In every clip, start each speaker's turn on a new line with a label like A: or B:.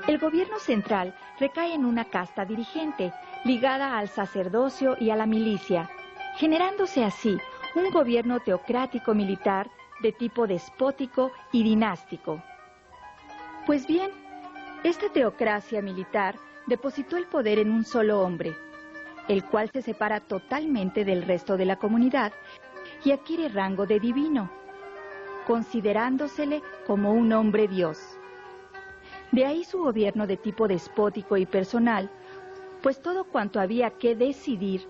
A: El gobierno central recae en una casta dirigente, ligada al sacerdocio y a la milicia, generándose así un gobierno teocrático militar de tipo despótico y dinástico. Pues bien, esta teocracia militar depositó el poder en un solo hombre, el cual se separa totalmente del resto de la comunidad y adquiere rango de divino, considerándosele como un hombre Dios. De ahí su gobierno de tipo despótico y personal, pues todo cuanto había que decidir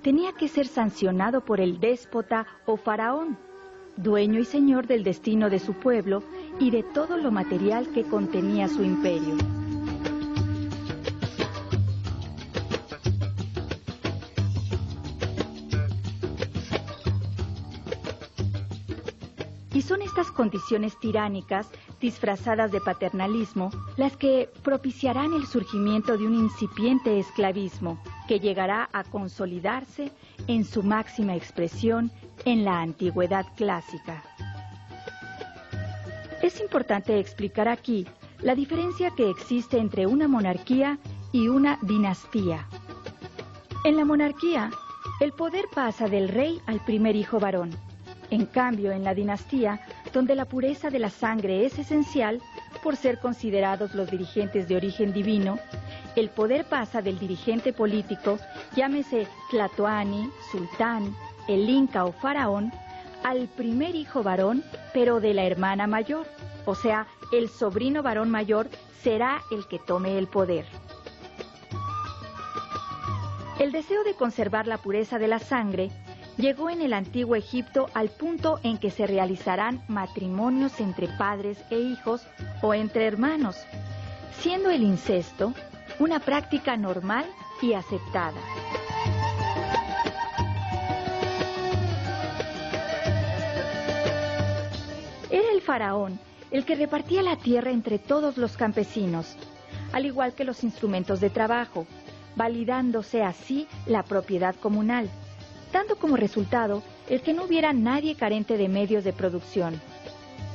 A: tenía que ser sancionado por el déspota o faraón, dueño y señor del destino de su pueblo y de todo lo material que contenía su imperio. Y son estas condiciones tiránicas, disfrazadas de paternalismo, las que propiciarán el surgimiento de un incipiente esclavismo que llegará a consolidarse en su máxima expresión en la antigüedad clásica. Es importante explicar aquí la diferencia que existe entre una monarquía y una dinastía. En la monarquía, el poder pasa del rey al primer hijo varón. En cambio, en la dinastía, donde la pureza de la sangre es esencial, por ser considerados los dirigentes de origen divino, el poder pasa del dirigente político, llámese tlatoani, sultán, el inca o faraón, al primer hijo varón, pero de la hermana mayor, o sea, el sobrino varón mayor será el que tome el poder. El deseo de conservar la pureza de la sangre llegó en el antiguo Egipto al punto en que se realizarán matrimonios entre padres e hijos o entre hermanos, siendo el incesto una práctica normal y aceptada. Era el faraón el que repartía la tierra entre todos los campesinos, al igual que los instrumentos de trabajo, validándose así la propiedad comunal, dando como resultado el que no hubiera nadie carente de medios de producción.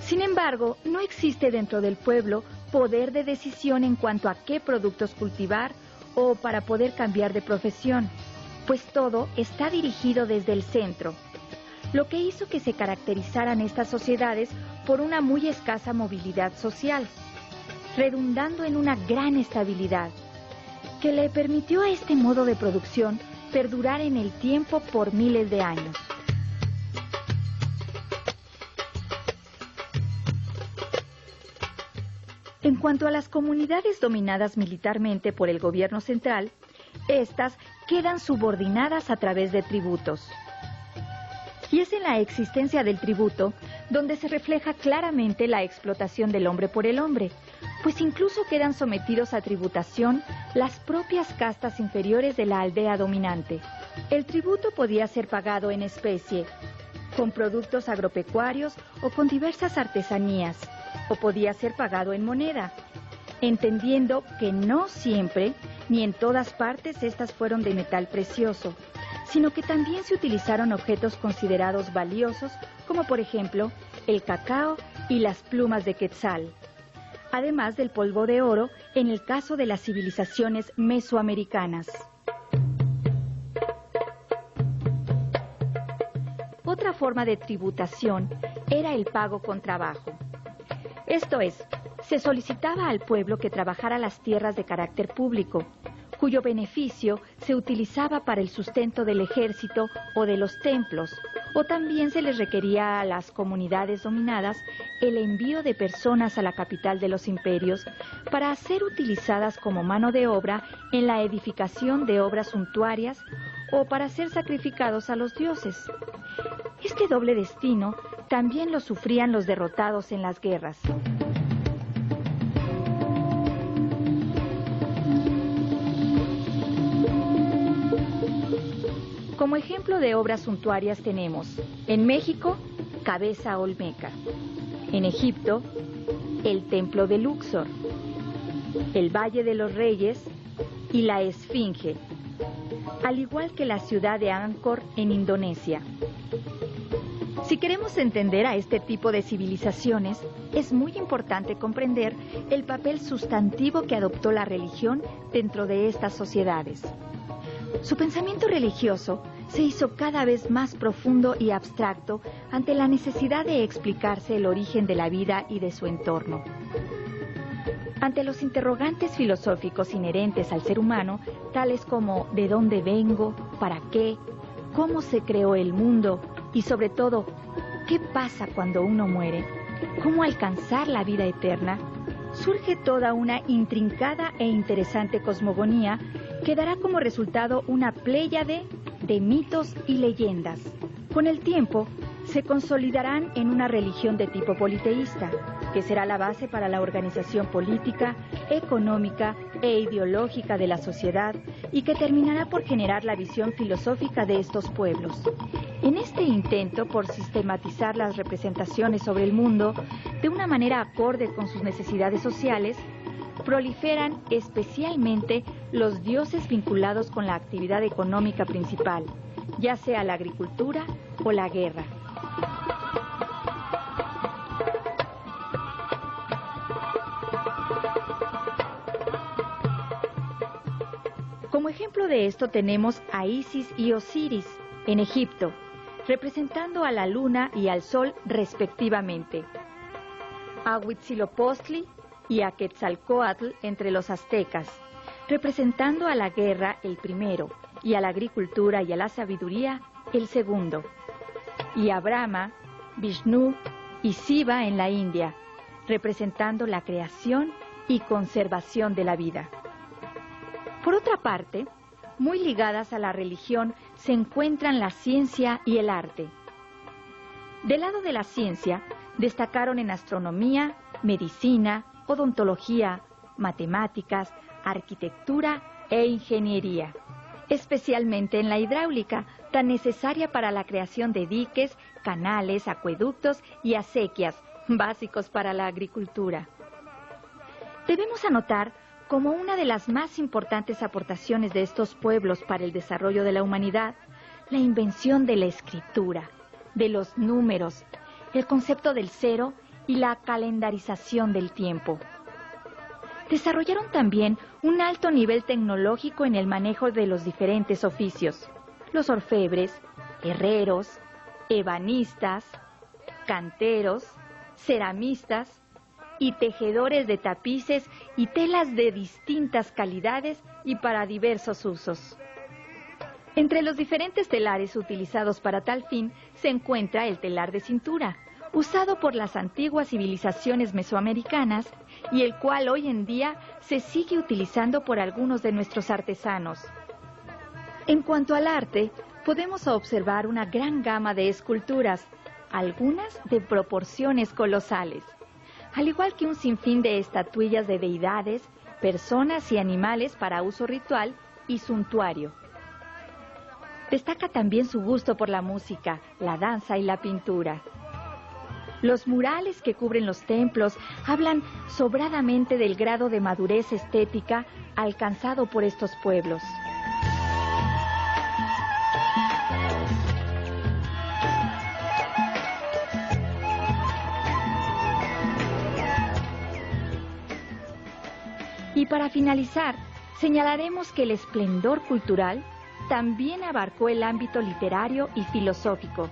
A: Sin embargo, no existe dentro del pueblo poder de decisión en cuanto a qué productos cultivar o para poder cambiar de profesión, pues todo está dirigido desde el centro, lo que hizo que se caracterizaran estas sociedades por una muy escasa movilidad social, redundando en una gran estabilidad, que le permitió a este modo de producción perdurar en el tiempo por miles de años. En cuanto a las comunidades dominadas militarmente por el gobierno central, estas quedan subordinadas a través de tributos. Y es en la existencia del tributo donde se refleja claramente la explotación del hombre por el hombre, pues incluso quedan sometidos a tributación las propias castas inferiores de la aldea dominante. El tributo podía ser pagado en especie, con productos agropecuarios o con diversas artesanías, o podía ser pagado en moneda, entendiendo que no siempre ni en todas partes estas fueron de metal precioso, sino que también se utilizaron objetos considerados valiosos, como por ejemplo el cacao y las plumas de quetzal, además del polvo de oro en el caso de las civilizaciones mesoamericanas. Otra forma de tributación era el pago con trabajo. Esto es, se solicitaba al pueblo que trabajara las tierras de carácter público, cuyo beneficio se utilizaba para el sustento del ejército o de los templos, o también se les requería a las comunidades dominadas el envío de personas a la capital de los imperios para ser utilizadas como mano de obra en la edificación de obras suntuarias o para ser sacrificados a los dioses. Este doble destino también lo sufrían los derrotados en las guerras. Como ejemplo de obras suntuarias tenemos, en México, Cabeza Olmeca, en Egipto, el Templo de Luxor, el Valle de los Reyes y la Esfinge, al igual que la ciudad de Angkor en Indonesia. Si queremos entender a este tipo de civilizaciones, es muy importante comprender el papel sustantivo que adoptó la religión dentro de estas sociedades. Su pensamiento religioso se hizo cada vez más profundo y abstracto ante la necesidad de explicarse el origen de la vida y de su entorno. Ante los interrogantes filosóficos inherentes al ser humano, tales como ¿de dónde vengo? ¿Para qué? ¿Cómo se creó el mundo? Y sobre todo, ¿qué pasa cuando uno muere? ¿Cómo alcanzar la vida eterna? Surge toda una intrincada e interesante cosmogonía que dará como resultado una pléyade de mitos y leyendas. Con el tiempo, se consolidarán en una religión de tipo politeísta, que será la base para la organización política, económica e ideológica de la sociedad y que terminará por generar la visión filosófica de estos pueblos. En este intento por sistematizar las representaciones sobre el mundo de una manera acorde con sus necesidades sociales, proliferan especialmente los dioses vinculados con la actividad económica principal, ya sea la agricultura o la guerra. Como ejemplo de esto tenemos a Isis y Osiris en Egipto, representando a la luna y al sol respectivamente, a Huitzilopochtli y a Quetzalcóatl entre los aztecas, representando a la guerra el primero, y a la agricultura y a la sabiduría el segundo, y a Brahma, Vishnu y Shiva en la India, representando la creación y conservación de la vida. Por otra parte, muy ligadas a la religión se encuentran la ciencia y el arte. Del lado de la ciencia, destacaron en astronomía, medicina, odontología, matemáticas, arquitectura e ingeniería, especialmente en la hidráulica, tan necesaria para la creación de diques, canales, acueductos y acequias, básicos para la agricultura. Debemos anotar como una de las más importantes aportaciones de estos pueblos para el desarrollo de la humanidad, la invención de la escritura, de los números, el concepto del cero y la calendarización del tiempo. Desarrollaron también un alto nivel tecnológico en el manejo de los diferentes oficios. Los orfebres, herreros, ebanistas, canteros, ceramistas y tejedores de tapices y telas de distintas calidades y para diversos usos. Entre los diferentes telares utilizados para tal fin se encuentra el telar de cintura, usado por las antiguas civilizaciones mesoamericanas y el cual hoy en día se sigue utilizando por algunos de nuestros artesanos. En cuanto al arte, podemos observar una gran gama de esculturas, algunas de proporciones colosales, al igual que un sinfín de estatuillas de deidades, personas y animales para uso ritual y suntuario. Destaca también su gusto por la música, la danza y la pintura. Los murales que cubren los templos hablan sobradamente del grado de madurez estética alcanzado por estos pueblos. Y para finalizar, señalaremos que el esplendor cultural también abarcó el ámbito literario y filosófico.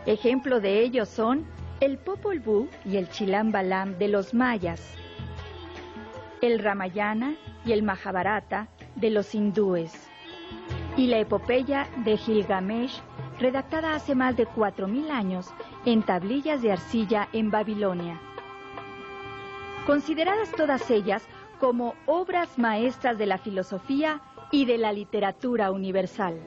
A: Ejemplo de ello son el Popol Vuh y el Chilam Balam de los mayas, el Ramayana y el Mahabharata de los hindúes, y la epopeya de Gilgamesh, redactada hace más de 4000 años en tablillas de arcilla en Babilonia. Consideradas todas ellas como obras maestras de la filosofía y de la literatura universal.